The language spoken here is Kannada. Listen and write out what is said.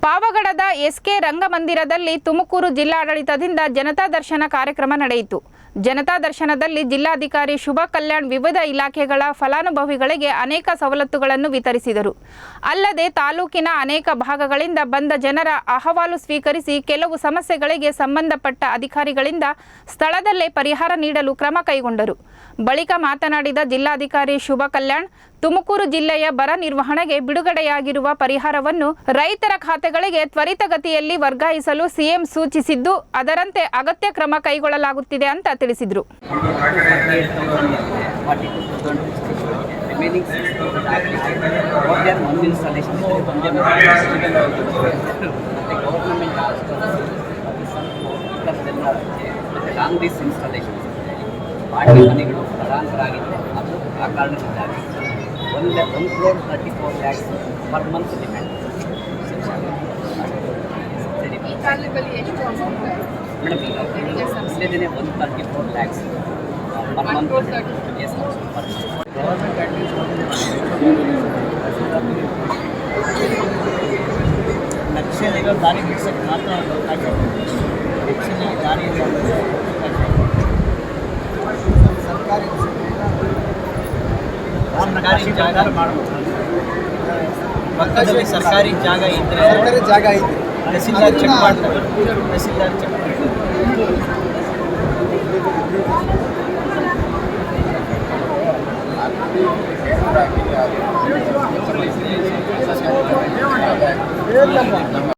ಪಾವಗಡದ ಎಸ್ಕೆ ರಂಗಮಂದಿರದಲ್ಲಿ ತುಮಕೂರು ಜಿಲ್ಲಾಡಳಿತದಿಂದ ಜನತಾ ದರ್ಶನ ಕಾರ್ಯಕ್ರಮ ನಡೆಯಿತು. ಜನತಾ ದರ್ಶನದಲ್ಲಿ ಜಿಲ್ಲಾಧಿಕಾರಿ ಶುಭಾ ಕಲ್ಯಾಣ್ ವಿವಿಧ ಇಲಾಖೆಗಳ ಫಲಾನುಭವಿಗಳಿಗೆ ಅನೇಕ ಸವಲತ್ತುಗಳನ್ನು ವಿತರಿಸಿದರು. ಅಲ್ಲದೆ ತಾಲೂಕಿನ ಅನೇಕ ಭಾಗಗಳಿಂದ ಬಂದ ಜನರ ಅಹವಾಲು ಸ್ವೀಕರಿಸಿ ಕೆಲವು ಸಮಸ್ಯೆಗಳಿಗೆ ಸಂಬಂಧಪಟ್ಟ ಅಧಿಕಾರಿಗಳಿಂದ ಸ್ಥಳದಲ್ಲೇ ಪರಿಹಾರ ನೀಡಲು ಕ್ರಮ ಕೈಗೊಂಡರು. ಬಳಿಕ ಮಾತನಾಡಿದ ಜಿಲ್ಲಾಧಿಕಾರಿ ಶುಭಾ ಕಲ್ಯಾಣ್, ತುಮಕೂರು ಜಿಲ್ಲೆಯ ಬರ ನಿರ್ವಹಣೆಗೆ ಬಿಡುಗಡೆಯಾಗಿರುವ ಪರಿಹಾರವನ್ನು ರೈತರ ಖಾತೆಗಳಿಗೆ ತ್ವರಿತಗತಿಯಲ್ಲಿ ವರ್ಗಾಯಿಸಲು ಸಿಎಂ ಸೂಚಿಸಿದ್ದು, ಅದರಂತೆ ಅಗತ್ಯ ಕ್ರಮ ಕೈಗೊಳ್ಳಲಾಗುತ್ತಿದೆ ಅಂತ ತಿಳಿಸಿದರು. ಮನೆಗಳು ಸ್ಥಳಾಂತರಾಗಿದ್ದರೆ ಅದು ಆ ಕಾರಣದಿಂದಾಗಿ 1,34 lakhs per month demand. Madam ಈಗ ಇಲ್ಲದೇ 134 lakhs per month. Yes government ಲಕ್ಷಲಿರೋ ದಾರಿ ಬಿಡಿಸೋಕ್ಕೆ ಮಾತ್ರ ಅವಕಾಶ. ಲಕ್ಷದಲ್ಲಿ ದಾರಿ ಸರ್ಕಾರಿ ಜಾಗ ಮಾಡಬಹುದು. ಪಕ್ಕದಲ್ಲಿ ಸರ್ಕಾರಿ ಜಾಗ ಇದ್ದರೆ ತಹಸೀಲ್ದಾರ್ ಚೆಕ್ ಮಾಡ್ತಾರೆ. ತಹಸೀಲ್ದಾರ್ ಚೆಕ್ ಮಾಡ್ತಾರೆ. ನಮ್ಮ